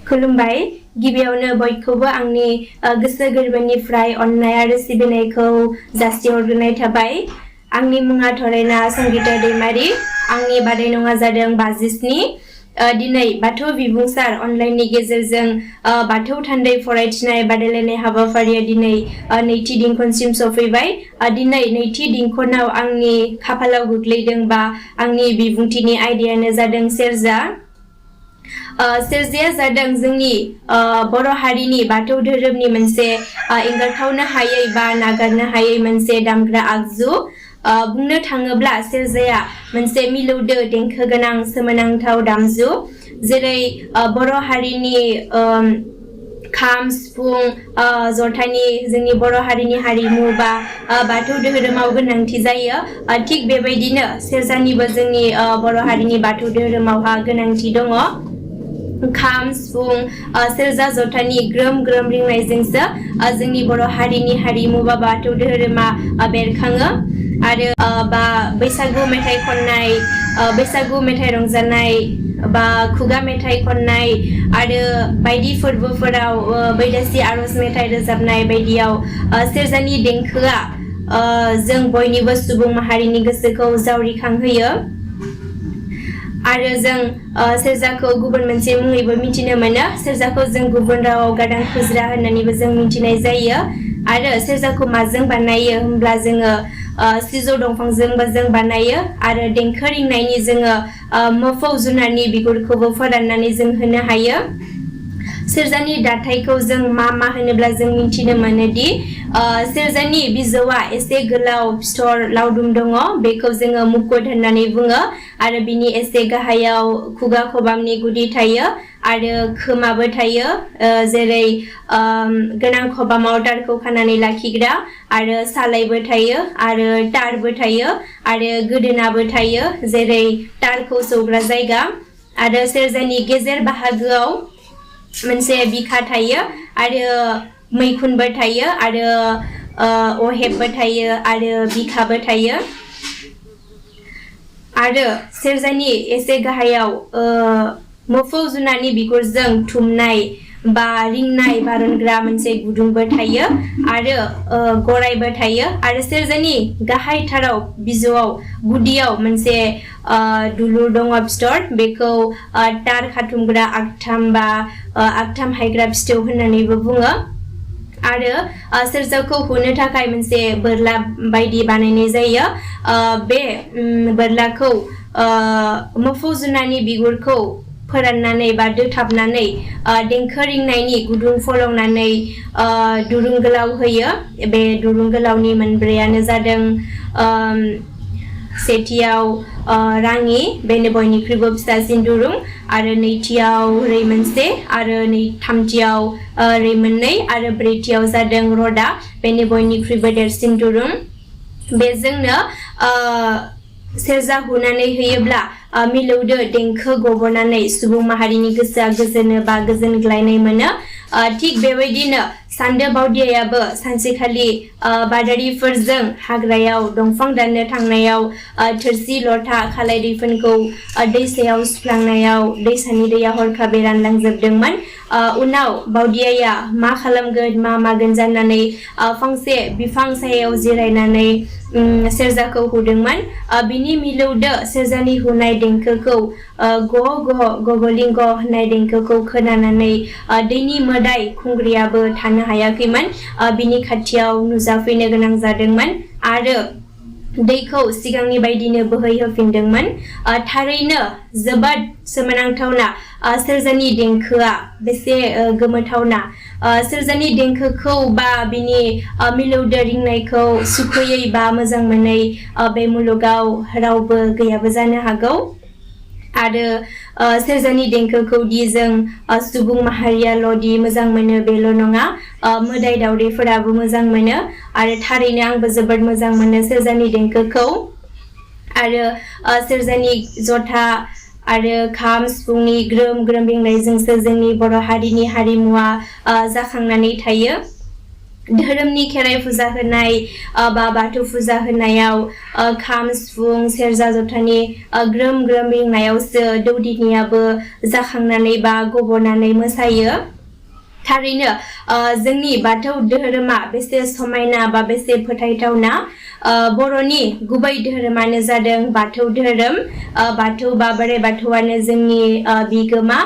खुलुमबाय गिबियावनो बयखौबो आंनि गोसो गोरबोनिफ्राय अननाय आरो सिबिनायखौ जासिहरग्रोनाय थाबाय। आंनि मुङा थरायना संगिता दैमारि। आंनि बादायनाया जादों 27। दिनै बाथौ बिबुंसार अनलाइननि गेजेरजों बाथौ थान्दै फरायथिनाय बादायलायनाय हाबाफारिया दिनै नैथि दिंखनसिम सफैबाय। दिनै नैथि दिंखनाव आंनि खाफालाव गोग्लैदों बा आंनि बिबुंथिनि आयदायानो जादों सेरजा। सेरजाया जादों जोंनि बर' हारिनि बाथौ धोरोमनि मोनसे एंगारथावनो हायै बा नागारनो हायै मोनसे दामग्रा आगजु। बुंनो थाङोब्ला सेरजाया मोनसे मिलौदो देंखो गोनां सोमोनांथाव दामजु। जेरै बर' हारिनि खाम सिफुं जथानि जोंनि बर' हारिनि हारिमु बा बाथौ धोरोमाव गोनांथि जायो। थिग बेबायदिनो सेरजानिबो जोंनि बर' हारिनि बाथौ धोरोमावहा गोनांथि दङ। खाम सिफुं सेरजा जथानि ग्रोम ग्रोम रिंनायजोंसो जोंनि बर' हारिनि हारिमु बा बाथौ धोरोमा बेरखाङो। आरो बा बैसागु मेथाइ खननाय, बैसागु मेथाइ रंजानाय बा खुगा मेथाइ खननाय आरो बायदि फोरबोफोराव बैदासि आरज मेथाइ रोजाबनाय बायदियाव सेरजानि देंखोआ जों बयनिबो सुबुं माहारिनि गोसोखौ जावरिखांहोयो। आरो जों सेरजाखौ गुबुन मोनसे मुङैबो मिथिनो मोनो। सेरजाखौ जों गुबुन रावाव गादां खुज्रा होननानैबो जों मिथिनाय जायो। आरो सेरजाखौ माजों बानायो होनब्ला जोङो सिजौ दंफांजोंबो जों बानायो। आरो देंखो रिंनायनि जोङो मोफौ जुनारनि बिगुरखौबो फोराननानै जों होनो हायो। सेरजानि दाथायखौ जों मा होनोब्ला जों मिथिनो मोनोदि सेरजानि बिजौआ एसे गोलाव फिथर लावदुम दङ। बेखौ जोङो मुकुट होननानै बुङो। आरो बिनि एसे गाहायाव खुगा खबामनि गुदि थायो आरो खोमाबो थायो। जेरै गोनां खबामाव तारखौ खानानै लाखिग्रा आरो सालायबो थायो आरो तारबो थायो आरो गोदोनाबो थायो जेरै तारखौ सौग्रा जायगा। आरो सेरजानि गेजेर बाहागोआव मोनसे बिखा थायो आरो मैखुनबो थायो आरो अहेबबो थायो आरो बिखाबो थायो। आरो सेरजानि एसे गाहायाव मोफौ जुनारनि बिगुरजों थुमनाय बा रिंनाय बारनग्रा मोनसे गुदुंबो थायो आरो गरायबो थायो। आरो सेरजानि गाहायथाराव बिजौआव गुदियाव मोनसे दुलुर दङ फिथर। बेखौ तार खाथुमग्रा आगथाम बा आगथाम हायग्रा फिथौ होननानैबो बुङो। आरो सेरजाखौ हुनो थाखाय मोनसे बोरला बायदि बानायनाय जायो। बे बोरलाखौ मोफौ जुनारनि बिगुरखौ फोराननानै बा दोथाबनानै देंखो रिंनायनि गुदुं फलंनानै दुरुं गोलाव होयो। बे दुरुं गोलावनि मोनब्रैयानो जादों सेथियाव राङि, बेनो बयनिख्रुइबो फिसासिन दुरुं। आरो नैथियाव रै मोनसे आरो थामथियाव रै मोननै आरो ब्रैथियाव जादों रदा, बेनो बयनिख्रुइबो देरसिन दुरुं। बेजोंनो सेरजा हुनानै होयोब्ला मिलौदो देंखो गबोनानै सुबुं माहारिनि गोसोआ गोजोनो बा गोजोनग्लायनाय मोनो। थिग बेबायदिनो सान्दो बावदियायाबो सानसेखालि बादारिफोरजों हाग्रायाव दंफां दाननो थांनायाव थोरसि लथा खालाय दैफोनखौ दैसायाव सुफ्लांनायाव दैसानि दैया हरखाबै रानलांजोबदोंमोन। उनाव बावदियाया मा खालामगोन मा मागोन जानानै फांसे बिफां सायाव जिरायनानै सेरजाखौ हुदोंमोन। बिनि मिलौदो सेरजानि हुनाय देंखोखौ गगलिंग होननाय देंखोखौ खोनानानै दैनि मोदाय खुंग्रियाबो थानो हायाखैमोन। बिनि खाथियाव नुजाफैनो गोनां जादोंमोन आरो दैखौ सिगांनि बायदिनो बोहैहोफिनदोंमोन। थारैनो जोबोद सोमोनांथावना सेरजानि देंखोआ बेसे गोमोथावना। सेरजानि देंखोखौ बा बिनि मिलौदो रिंनायखौ सुखुयै बा मोजां मोनै बे मुलुगाव रावबो गैयाबो जानो हागौ। आरो सेरजानि देंखोखौ दि जों सुबुं माहारियाल'दि मोजां मोनो बेल' नङा, मोदाय दावदैफोराबो मोजां मोनो। आरो थारैनो आंबो जोबोद मोजां मोनो सेरजानि देंखोखौ। आरो सेरजानि जथा आरो खाम सिफुंनि ग्रोम ग्रोम रिंनायजोंसो जोंनि बर' हारिनि हारिमुवा जाखांनानै थायो। धोरोमनि खेराइ फुजा होनाय बा बाथौ फुजा होनायाव खाम सिफुं सेरजा जथानि ग्रोम ग्रोम रिंनायावसो दौदिनियाबो जाखांनानै बा गबनानै मोसायो थारैनो जोंनि बाथौ धोरोमा बेसे समायना बा बेसे फोथायथावना बर'नि गुबै धोरोमानो जादों बाथौ धोरोम बाथौ बा बोराइ बाथौआनो जोंनि बिगोमा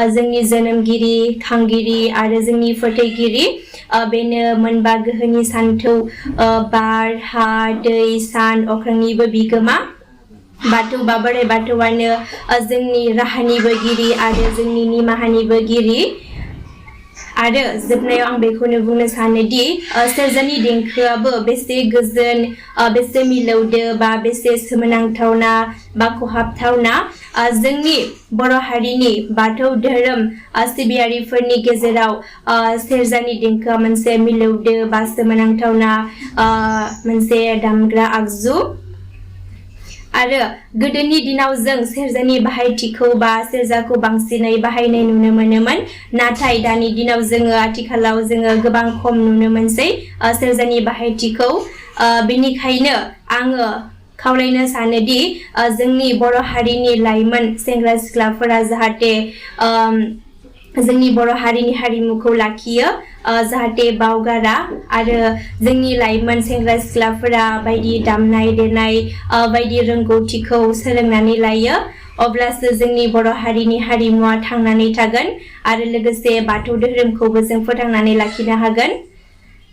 जोंनि जोनोमगिरि खांगिरि आरो जोंनि फोथैगिरि बेनो मोनबा गोहोनि सानथौ बार हा दै सान अख्रांनिबो बिगोमा बाथौ बा बोराइ बाथौआनो जोंनि राहानिबो गिरि आरो जोंनि निमाहानिबो गिरि आरो जोबनायाव आं बेखौनो बुंनो सानोदि सेरजानि देंखोआबो बेसे गोजोन बेसे मिलौदो बा बेसे सोमोनांथावना बा खहाबथावना जोंनि बर' हारिनि बाथौ धोरोम सिबियारिफोरनि गेजेराव सेरजानि देंखोआ मोनसे मिलौदो बा सोमोनांथावना मोनसे दामग्रा आगजु आरो गोदोनि दिनाव जों सेरजानि बाहायथिखौ बा सेरजाखौ बांसिनै बाहायनाय नुनो मोनोमोन नाथाय दानि दिनाव जोङो आथिखालाव जोङो गोबां खम नुनो मोनसै सेरजानि बाहायथिखौ बेनिखायनो आङो खावलायनो सानोदि जोंनि बर' हारिनि लाइमोन सेंग्रा सिख्लाफोरा जाहाथे जोंनि बर' हारिनि हारिमुखौ लाखियो जाहाथे बावगारा आरो जोंनि लाइमोन सेंग्रा सिख्लाफोरा बायदि दामनाय देनाय बायदि रोंगौथिखौ सोलोंनानै लायो अब्लासो जोंनि बर' हारिनि हारिमुवा थांनानै थागोन आरो लोगोसे बाथौ धोरोमखौबो जों फोथांनानै लाखिनो हागोन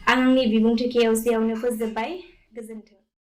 आं आंनि बिबुंथिखौ एसेयावनो फोजोबबाय गोजोन्थों